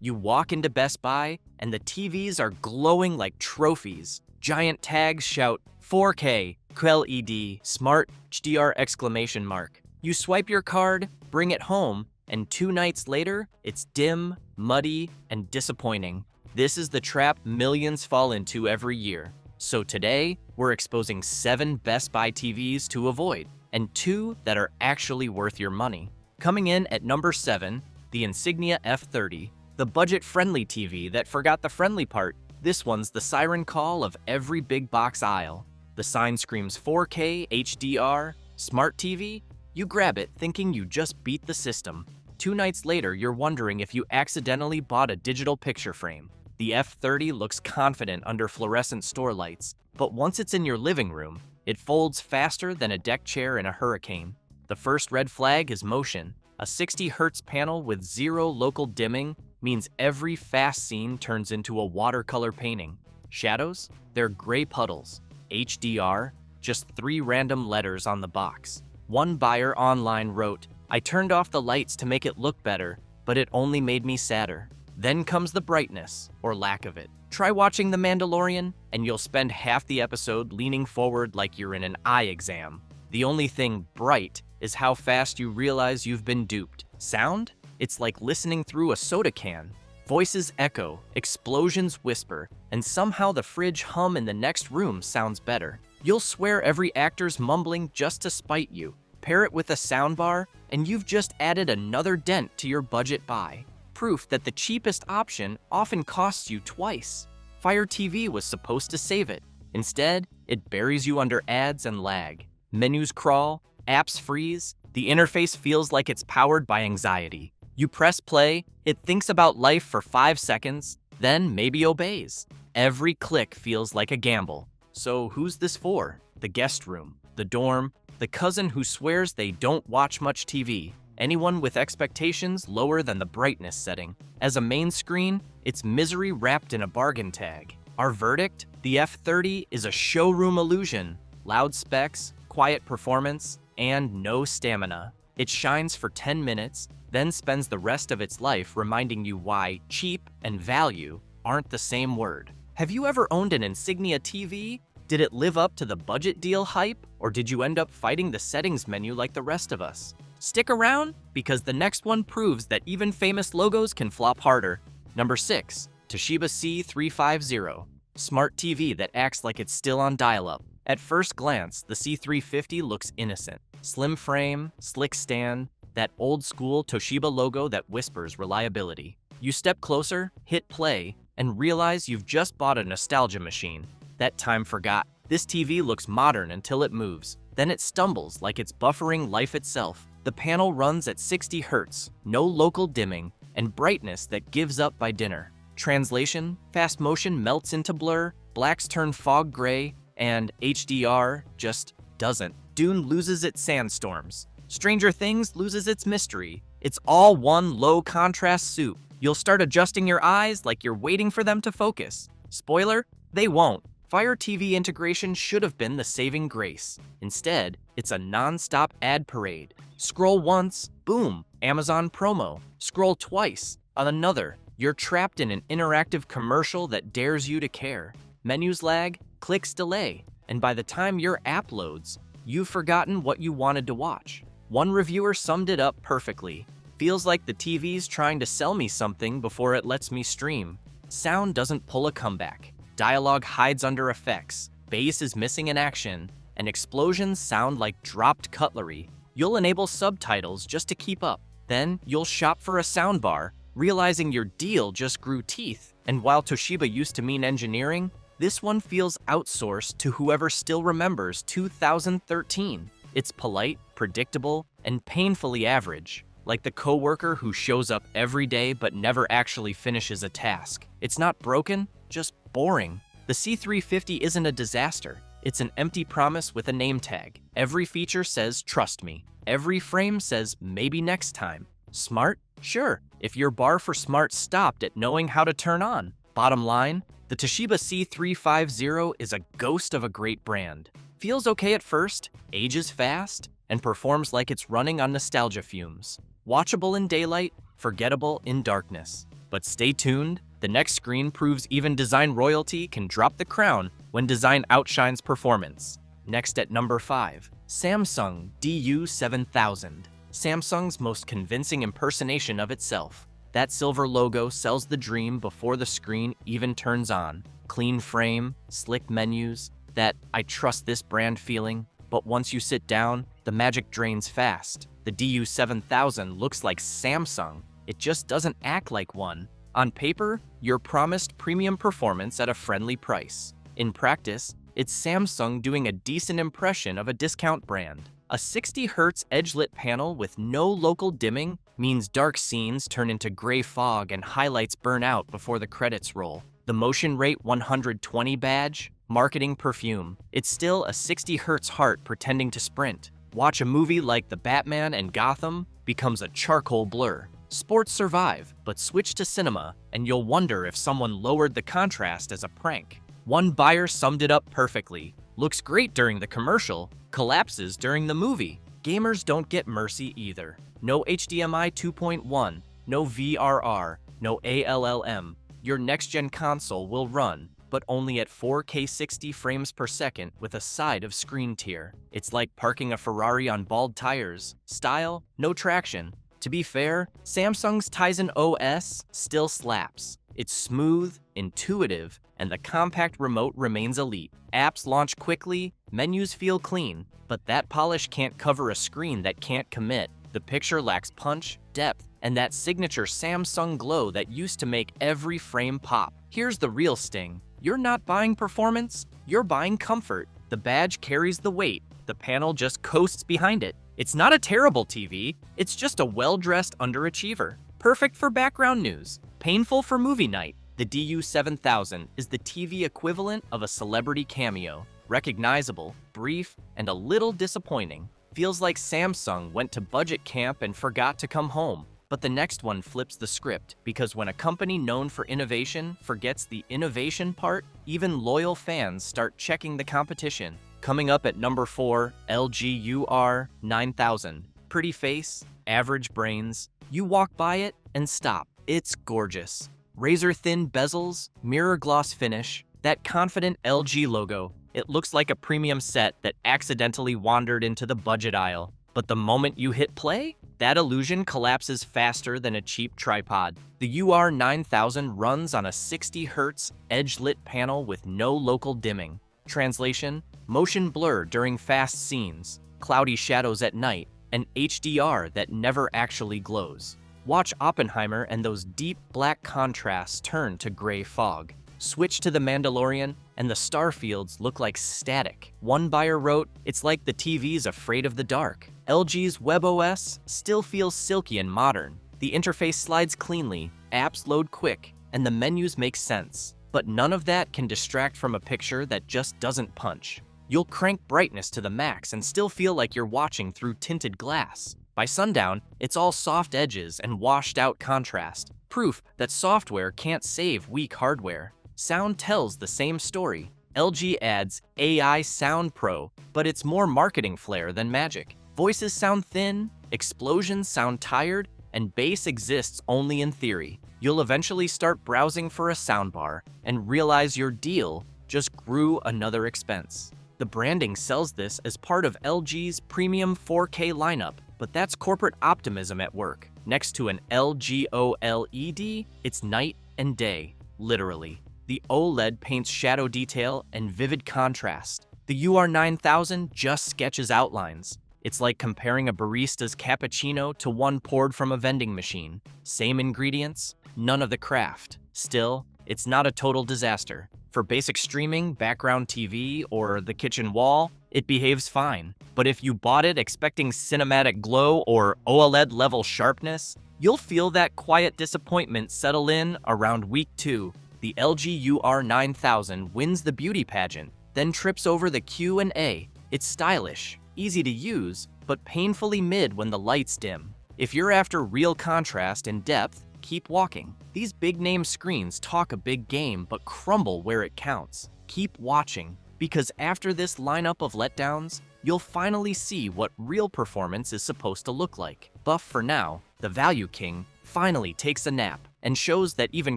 You walk into Best Buy, and the TVs are glowing like trophies. Giant tags shout 4K, QLED, Smart HDR exclamation mark. You swipe your card, bring it home, and 2 nights later, it's dim, muddy, and disappointing. This is the trap millions fall into every year. So today, we're exposing 7 Best Buy TVs to avoid, and 2 that are actually worth your money. Coming in at number 7, the Insignia F30, the budget-friendly TV that forgot the friendly part. This one's the siren call of every big box aisle. The sign screams 4K, HDR, Smart TV. You grab it thinking you just beat the system. 2 nights later, you're wondering if you accidentally bought a digital picture frame. The F30 looks confident under fluorescent store lights, but once it's in your living room, it folds faster than a deck chair in a hurricane. The first red flag is motion. A 60 Hz panel with 0 local dimming means every fast scene turns into a watercolor painting. Shadows? They're gray puddles. HDR? Just 3 random letters on the box. One buyer online wrote, "I turned off the lights to make it look better, but it only made me sadder." Then comes the brightness, or lack of it. Try watching The Mandalorian, and you'll spend half the episode leaning forward like you're in an eye exam. The only thing bright is how fast you realize you've been duped. Sound? It's like listening through a soda can. Voices echo, explosions whisper, and somehow the fridge hum in the next room sounds better. You'll swear every actor's mumbling just to spite you. Pair it with a soundbar, and you've just added another dent to your budget buy. Proof that the cheapest option often costs you twice. Fire TV was supposed to save it. Instead, it buries you under ads and lag. Menus crawl, apps freeze, the interface feels like it's powered by anxiety. You press play, it thinks about life for 5 seconds, then maybe obeys. Every click feels like a gamble. So who's this for? The guest room, the dorm, the cousin who swears they don't watch much TV. Anyone with expectations lower than the brightness setting. As a main screen, it's misery wrapped in a bargain tag. Our verdict? The F30 is a showroom illusion. Loud specs, quiet performance, and no stamina. It shines for 10 minutes, then spends the rest of its life reminding you why cheap and value aren't the same word. Have you ever owned an Insignia TV? Did it live up to the budget deal hype, or did you end up fighting the settings menu like the rest of us? Stick around, because the next one proves that even famous logos can flop harder. Number 6, Toshiba C350, smart TV that acts like it's still on dial-up. At first glance, the C350 looks innocent. Slim frame, slick stand, that old-school Toshiba logo that whispers reliability. You step closer, hit play, and realize you've just bought a nostalgia machine. That time forgot. This TV looks modern until it moves. Then it stumbles like it's buffering life itself. The panel runs at 60 Hz, no local dimming, and brightness that gives up by dinner. Translation, fast motion melts into blur, blacks turn fog gray, and HDR just doesn't. Dune loses its sandstorms. Stranger Things loses its mystery. It's all one low-contrast soup. You'll start adjusting your eyes like you're waiting for them to focus. Spoiler, they won't. Fire TV integration should have been the saving grace. Instead, it's a non-stop ad parade. Scroll once, boom, Amazon promo. Scroll twice, on another. You're trapped in an interactive commercial that dares you to care. Menus lag, clicks delay, and by the time your app loads, you've forgotten what you wanted to watch. One reviewer summed it up perfectly. Feels like the TV's trying to sell me something before it lets me stream. Sound doesn't pull a comeback. Dialogue hides under effects, bass is missing in action, and explosions sound like dropped cutlery. You'll enable subtitles just to keep up. Then you'll shop for a soundbar, realizing your deal just grew teeth. And while Toshiba used to mean engineering, this one feels outsourced to whoever still remembers 2013. It's polite, predictable, and painfully average. Like the coworker who shows up every day but never actually finishes a task. It's not broken, just boring. The C350 isn't a disaster. It's an empty promise with a name tag. Every feature says, trust me. Every frame says, maybe next time. Smart? Sure, if your bar for smart stopped at knowing how to turn on. Bottom line, the Toshiba C350 is a ghost of a great brand. Feels okay at first, ages fast, and performs like it's running on nostalgia fumes. Watchable in daylight, forgettable in darkness. But stay tuned, the next screen proves even design royalty can drop the crown when design outshines performance. Next at number 5, Samsung DU7000. Samsung's most convincing impersonation of itself. That silver logo sells the dream before the screen even turns on. Clean frame, slick menus, that I trust this brand feeling. But once you sit down, the magic drains fast. The DU7000 looks like Samsung. It just doesn't act like one. On paper, you're promised premium performance at a friendly price. In practice, it's Samsung doing a decent impression of a discount brand. A 60Hz edge-lit panel with no local dimming means dark scenes turn into gray fog and highlights burn out before the credits roll. The motion rate 120 badge, marketing perfume. It's still a 60Hz heart pretending to sprint. Watch a movie like The Batman and Gotham becomes a charcoal blur. Sports survive, but switch to cinema and you'll wonder if someone lowered the contrast as a prank. One buyer summed it up perfectly. Looks great during the commercial, collapses during the movie. Gamers don't get mercy either. No HDMI 2.1, no VRR, no ALLM. Your next-gen console will run, but only at 4K 60 frames per second with a side of screen tier. It's like parking a Ferrari on bald tires. Style, no traction. To be fair, Samsung's Tizen OS still slaps. It's smooth, intuitive, and the compact remote remains elite. Apps launch quickly, menus feel clean, but that polish can't cover a screen that can't commit. The picture lacks punch, depth, and that signature Samsung glow that used to make every frame pop. Here's the real sting. You're not buying performance, you're buying comfort. The badge carries the weight, the panel just coasts behind it. It's not a terrible TV, it's just a well-dressed underachiever. Perfect for background news, painful for movie night. The DU7000 is the TV equivalent of a celebrity cameo. Recognizable, brief, and a little disappointing. Feels like Samsung went to budget camp and forgot to come home. But the next one flips the script, because when a company known for innovation forgets the innovation part, even loyal fans start checking the competition. Coming up at number 4, LG UR9000. Pretty face, average brains. You walk by it and stop. It's gorgeous. Razor-thin bezels, mirror gloss finish, that confident LG logo. It looks like a premium set that accidentally wandered into the budget aisle. But the moment you hit play, that illusion collapses faster than a cheap tripod. The UR9000 runs on a 60Hz edge-lit panel with no local dimming. Translation: motion blur during fast scenes, cloudy shadows at night, and HDR that never actually glows. Watch Oppenheimer and those deep black contrasts turn to gray fog. Switch to The Mandalorian and the starfields look like static. One buyer wrote, "It's like the TV's afraid of the dark." LG's WebOS still feels silky and modern. The interface slides cleanly, apps load quick, and the menus make sense. But none of that can distract from a picture that just doesn't punch. You'll crank brightness to the max and still feel like you're watching through tinted glass. By sundown, it's all soft edges and washed out contrast. Proof that software can't save weak hardware. Sound tells the same story. LG adds AI Sound Pro, but it's more marketing flair than magic. Voices sound thin, explosions sound tired, and bass exists only in theory. You'll eventually start browsing for a soundbar and realize your deal just grew another expense. The branding sells this as part of LG's premium 4K lineup, but that's corporate optimism at work. Next to an LG OLED, it's night and day, literally. The OLED paints shadow detail and vivid contrast. The UR9000 just sketches outlines. It's like comparing a barista's cappuccino to one poured from a vending machine. Same ingredients, none of the craft. Still, it's not a total disaster. For basic streaming, background TV, or the kitchen wall, it behaves fine. But if you bought it expecting cinematic glow or OLED-level sharpness, you'll feel that quiet disappointment settle in around week 2. The LG UR9000 wins the beauty pageant, then trips over the Q&A. It's stylish, easy to use, but painfully mid when the lights dim. If you're after real contrast and depth, keep walking. These big-name screens talk a big game but crumble where it counts. Keep watching, because after this lineup of letdowns, you'll finally see what real performance is supposed to look like. But for now, the Value King finally takes a nap, and shows that even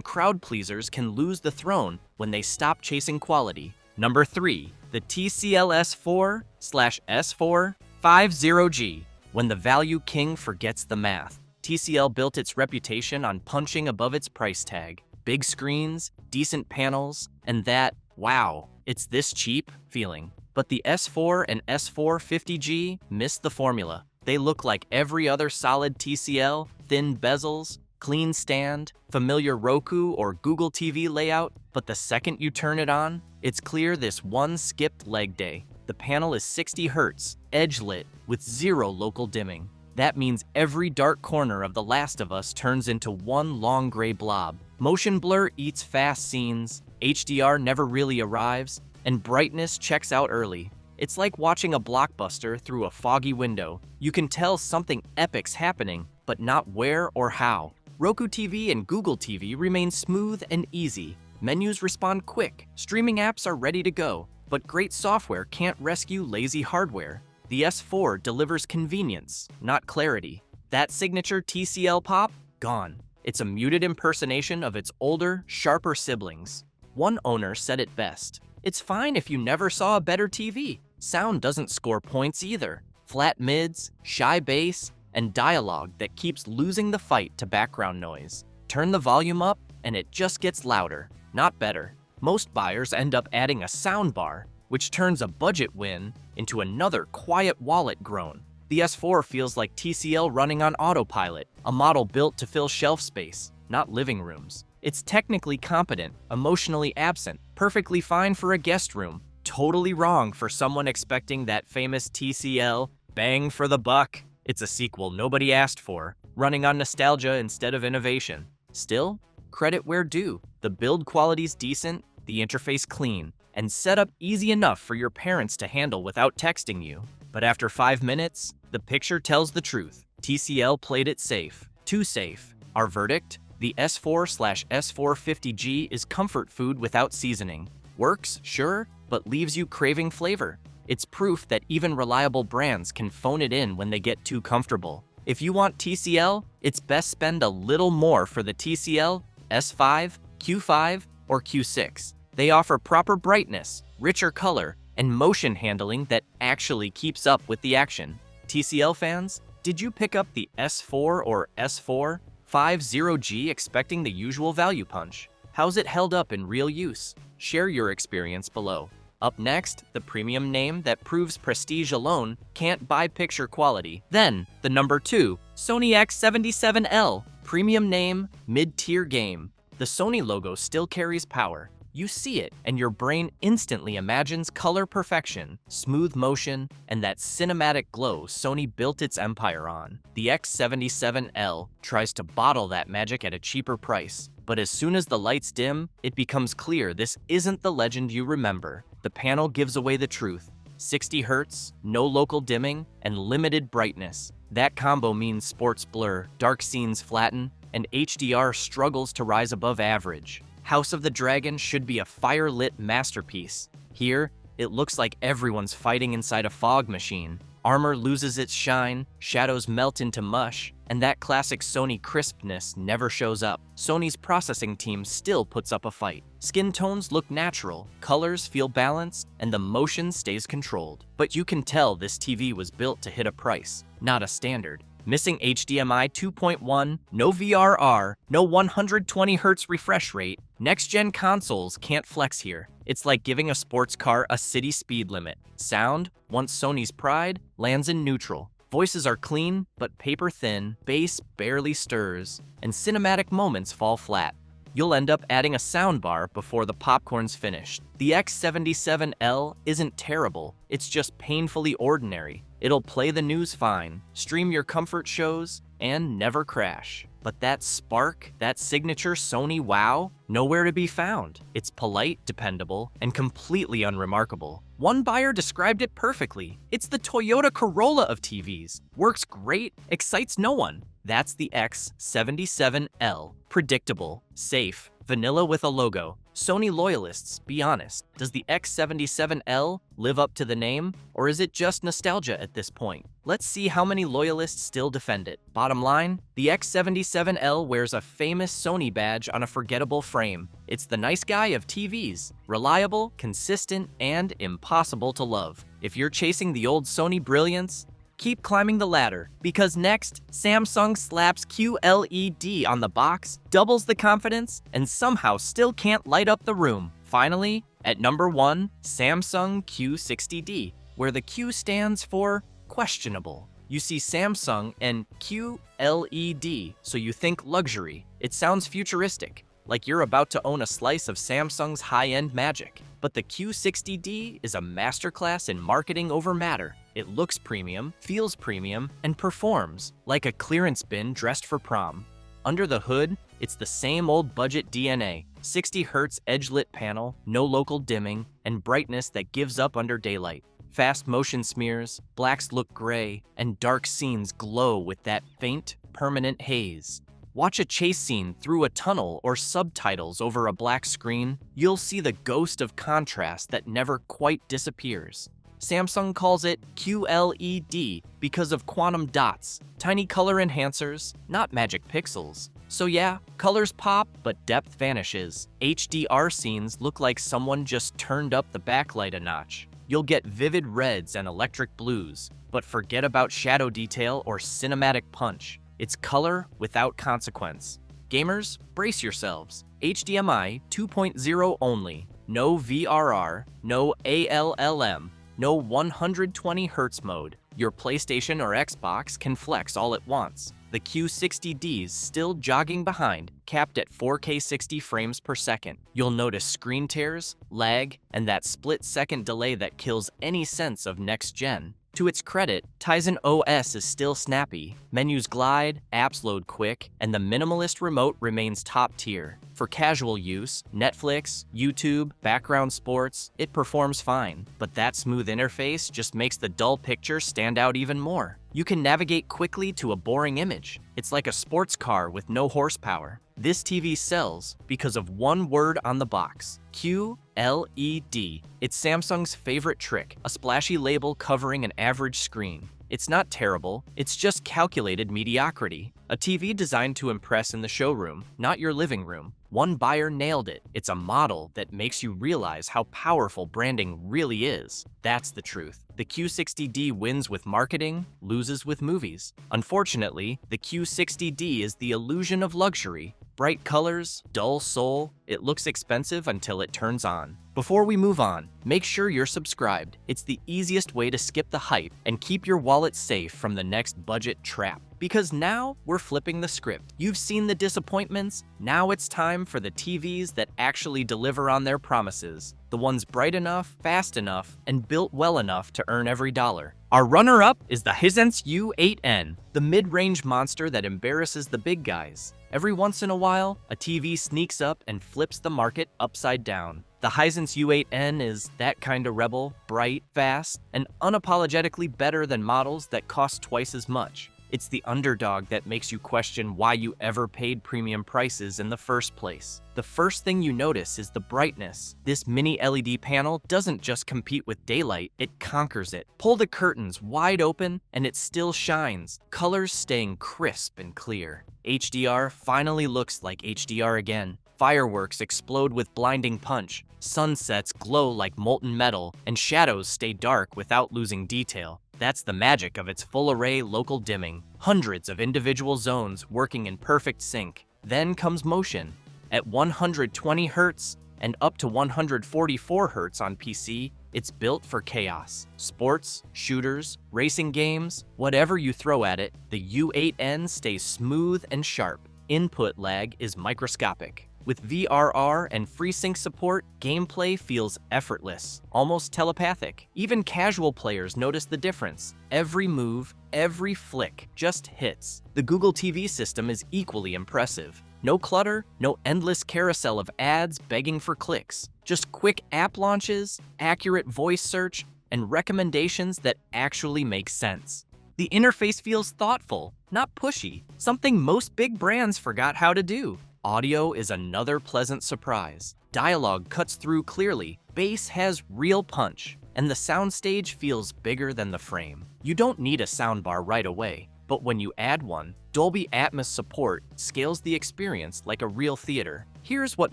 crowd pleasers can lose the throne when they stop chasing quality. Number 3. The TCL S4/S4 50G. When the value king forgets the math. TCL built its reputation on punching above its price tag. Big screens, decent panels, and that, wow, it's this cheap feeling. But the S4 and S450G missed the formula. They look like every other solid TCL, thin bezels, clean stand, familiar Roku or Google TV layout, but the second you turn it on, it's clear this one skipped leg day. The panel is 60 Hz, edge-lit, with zero local dimming. That means every dark corner of The Last of Us turns into one long gray blob. Motion blur eats fast scenes, HDR never really arrives, and brightness checks out early. It's like watching a blockbuster through a foggy window. You can tell something epic's happening, but not where or how. Roku TV and Google TV remain smooth and easy. Menus respond quick, streaming apps are ready to go, but great software can't rescue lazy hardware. The S4 delivers convenience, not clarity. That signature TCL pop? Gone. It's a muted impersonation of its older, sharper siblings. One owner said it best. It's fine if you never saw a better TV. Sound doesn't score points either. Flat mids, shy bass, and dialogue that keeps losing the fight to background noise. Turn the volume up, and it just gets louder, not better. Most buyers end up adding a soundbar, which turns a budget win into another quiet wallet groan. The S4 feels like TCL running on autopilot, a model built to fill shelf space, not living rooms. It's technically competent, emotionally absent, perfectly fine for a guest room, totally wrong for someone expecting that famous TCL bang for the buck. It's a sequel nobody asked for, running on nostalgia instead of innovation. Still, credit where due. The build quality's decent, the interface clean, and set up easy enough for your parents to handle without texting you. But after 5 minutes, the picture tells the truth. TCL played it safe. Too safe. Our verdict? The S4/S450G is comfort food without seasoning. Works, sure, but leaves you craving flavor. It's proof that even reliable brands can phone it in when they get too comfortable. If you want TCL, it's best spend a little more for the TCL S5, Q5, or Q6. They offer proper brightness, richer color, and motion handling that actually keeps up with the action. TCL fans, did you pick up the S4 or S4 50G expecting the usual value punch? How's it held up in real use? Share your experience below. Up next, the premium name that proves prestige alone can't buy picture quality. Then, the number 2, Sony X77L. Premium name, mid-tier game. The Sony logo still carries power. You see it, and your brain instantly imagines color perfection, smooth motion, and that cinematic glow Sony built its empire on. The X77L tries to bottle that magic at a cheaper price, but as soon as the lights dim, it becomes clear this isn't the legend you remember. The panel gives away the truth. 60 Hz, no local dimming, and limited brightness. That combo means sports blur, dark scenes flatten, and HDR struggles to rise above average. House of the Dragon should be a fire-lit masterpiece. Here, it looks like everyone's fighting inside a fog machine. Armor loses its shine, shadows melt into mush, and that classic Sony crispness never shows up. Sony's processing team still puts up a fight. Skin tones look natural, colors feel balanced, and the motion stays controlled. But you can tell this TV was built to hit a price, not a standard. Missing HDMI 2.1, no VRR, no 120 Hz refresh rate. Next-gen consoles can't flex here. It's like giving a sports car a city speed limit. Sound, once Sony's pride, lands in neutral. Voices are clean, but paper thin, bass barely stirs, and cinematic moments fall flat. You'll end up adding a soundbar before the popcorn's finished. The X77L isn't terrible, it's just painfully ordinary. It'll play the news fine, stream your comfort shows, and never crash. But that spark, that signature Sony wow, nowhere to be found. It's polite, dependable, and completely unremarkable. One buyer described it perfectly. It's the Toyota Corolla of TVs. Works great, excites no one. That's the X77L. Predictable, safe, vanilla with a logo. Sony loyalists, be honest, does the X77L live up to the name, or is it just nostalgia at this point? Let's see how many loyalists still defend it. Bottom line, the X77L wears a famous Sony badge on a forgettable frame. It's the nice guy of TVs, reliable, consistent, and impossible to love. If you're chasing the old Sony brilliance, keep climbing the ladder, because next, Samsung slaps QLED on the box, doubles the confidence, and somehow still can't light up the room. Finally, at number 1, Samsung Q60D, where the Q stands for questionable. You see Samsung and QLED, so you think luxury. It sounds futuristic, like you're about to own a slice of Samsung's high-end magic. But the Q60D is a masterclass in marketing over matter. It looks premium, feels premium, and performs like a clearance bin dressed for prom. Under the hood, it's the same old budget DNA, 60 Hz edge-lit panel, no local dimming, and brightness that gives up under daylight. Fast motion smears, blacks look gray, and dark scenes glow with that faint, permanent haze. Watch a chase scene through a tunnel or subtitles over a black screen, you'll see the ghost of contrast that never quite disappears. Samsung calls it QLED because of quantum dots, tiny color enhancers, not magic pixels. So yeah, colors pop, but depth vanishes. HDR scenes look like someone just turned up the backlight a notch. You'll get vivid reds and electric blues, but forget about shadow detail or cinematic punch. It's color without consequence. Gamers, brace yourselves. HDMI 2.0 only. No VRR, no ALLM, no 120 Hz mode. Your PlayStation or Xbox can flex all it wants. The Q60D's still jogging behind, capped at 4K 60 frames per second. You'll notice screen tears, lag, and that split-second delay that kills any sense of next-gen. To its credit, Tizen OS is still snappy, menus glide, apps load quick, and the minimalist remote remains top tier. For casual use, Netflix, YouTube, background sports, it performs fine. But that smooth interface just makes the dull picture stand out even more. You can navigate quickly to a boring image. It's like a sports car with no horsepower. This TV sells because of one word on the box: QLED. It's Samsung's favorite trick, a splashy label covering an average screen. It's not terrible, it's just calculated mediocrity. A TV designed to impress in the showroom, not your living room. One buyer nailed it. It's a model that makes you realize how powerful branding really is. That's the truth. The Q60D wins with marketing, loses with movies. Unfortunately, the Q60D is the illusion of luxury. Bright colors, dull soul, it looks expensive until it turns on. Before we move on, make sure you're subscribed. It's the easiest way to skip the hype and keep your wallet safe from the next budget trap. Because now we're flipping the script. You've seen the disappointments, now it's time for the TVs that actually deliver on their promises. The ones bright enough, fast enough, and built well enough to earn every dollar. Our runner-up is the Hisense U8N, the mid-range monster that embarrasses the big guys. Every once in a while, a TV sneaks up and flips the market upside down. The Hisense U8N is that kind of rebel, bright, fast, and unapologetically better than models that cost twice as much. It's the underdog that makes you question why you ever paid premium prices in the first place. The first thing you notice is the brightness. This mini LED panel doesn't just compete with daylight, it conquers it. Pull the curtains wide open and it still shines, colors staying crisp and clear. HDR finally looks like HDR again. Fireworks explode with blinding punch, sunsets glow like molten metal, and shadows stay dark without losing detail. That's the magic of its full-array local dimming. Hundreds of individual zones working in perfect sync. Then comes motion. At 120 Hz and up to 144 Hz on PC, it's built for chaos. Sports, shooters, racing games, whatever you throw at it, the U8N stays smooth and sharp. Input lag is microscopic. With VRR and FreeSync support, gameplay feels effortless, almost telepathic. Even casual players notice the difference. Every move, every flick just hits. The Google TV system is equally impressive. No clutter, no endless carousel of ads begging for clicks. Just quick app launches, accurate voice search, and recommendations that actually make sense. The interface feels thoughtful, not pushy, something most big brands forgot how to do. Audio is another pleasant surprise. Dialogue cuts through clearly, bass has real punch, and the soundstage feels bigger than the frame. You don't need a soundbar right away, but when you add one, Dolby Atmos support scales the experience like a real theater. Here's what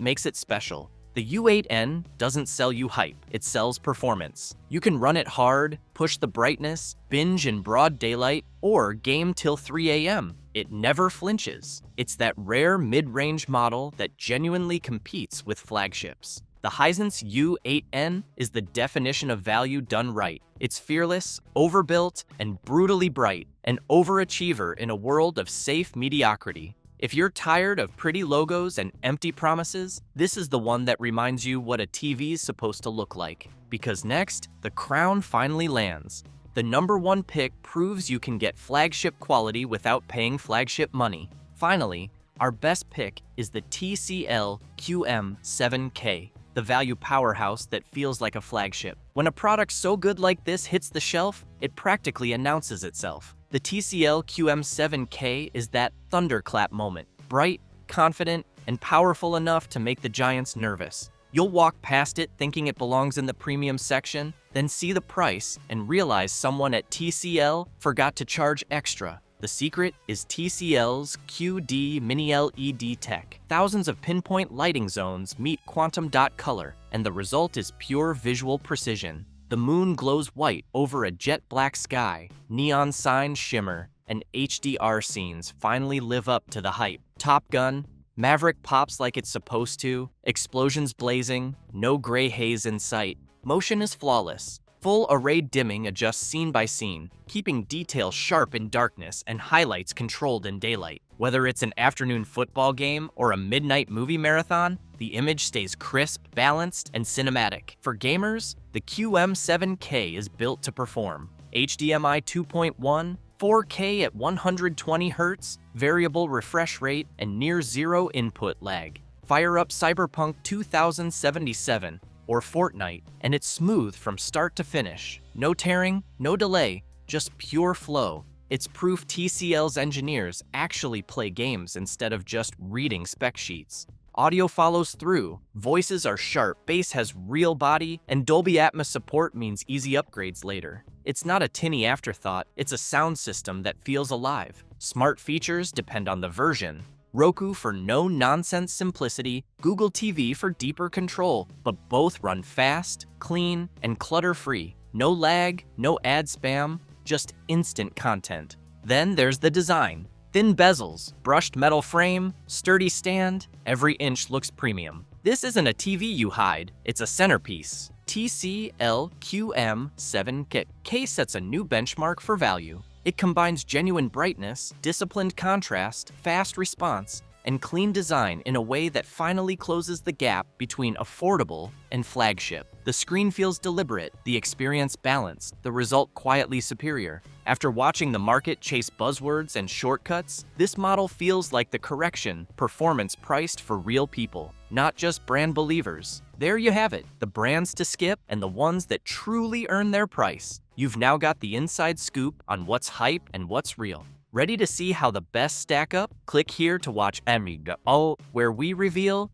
makes it special. The U8N doesn't sell you hype, it sells performance. You can run it hard, push the brightness, binge in broad daylight, or game till 3 a.m. It never flinches. It's that rare mid-range model that genuinely competes with flagships. The Hisense U8N is the definition of value done right. It's fearless, overbuilt, and brutally bright, an overachiever in a world of safe mediocrity. If you're tired of pretty logos and empty promises, this is the one that reminds you what a TV's supposed to look like. Because next, the crown finally lands. The #1 pick proves you can get flagship quality without paying flagship money. Finally, our best pick is the TCL QM7K, the value powerhouse that feels like a flagship. When a product so good like this hits the shelf, it practically announces itself. The TCL QM7K is that thunderclap moment, bright, confident, and powerful enough to make the giants nervous. You'll walk past it thinking it belongs in the premium section, then see the price and realize someone at TCL forgot to charge extra. The secret is TCL's QD Mini LED tech. Thousands of pinpoint lighting zones meet quantum dot color, and the result is pure visual precision. The moon glows white over a jet black sky, neon signs shimmer, and HDR scenes finally live up to the hype. Top Gun, Maverick pops like it's supposed to, explosions blazing, no gray haze in sight. Motion is flawless. Full array dimming adjusts scene by scene, keeping detail sharp in darkness and highlights controlled in daylight. Whether it's an afternoon football game or a midnight movie marathon, the image stays crisp, balanced, and cinematic. For gamers, the QM7K is built to perform. HDMI 2.1, 4K at 120 Hz, variable refresh rate, and near zero input lag. Fire up Cyberpunk 2077 or Fortnite, and it's smooth from start to finish. No tearing, no delay, just pure flow. It's proof TCL's engineers actually play games instead of just reading spec sheets. Audio follows through, voices are sharp, bass has real body, and Dolby Atmos support means easy upgrades later. It's not a tinny afterthought, it's a sound system that feels alive. Smart features depend on the version. Roku for no-nonsense simplicity, Google TV for deeper control, but both run fast, clean, and clutter-free. No lag, no ad spam, just instant content. Then there's the design. Thin bezels, brushed metal frame, sturdy stand, every inch looks premium. This isn't a TV you hide, it's a centerpiece. TCL QM7K sets a new benchmark for value. It combines genuine brightness, disciplined contrast, fast response, and clean design in a way that finally closes the gap between affordable and flagship. The screen feels deliberate, the experience balanced, the result quietly superior. After watching the market chase buzzwords and shortcuts, this model feels like the correction, performance priced for real people, not just brand believers. There you have it, the brands to skip and the ones that truly earn their price. You've now got the inside scoop on what's hype and what's real. Ready to see how the best stack up? Click here to watch Amigo, where we reveal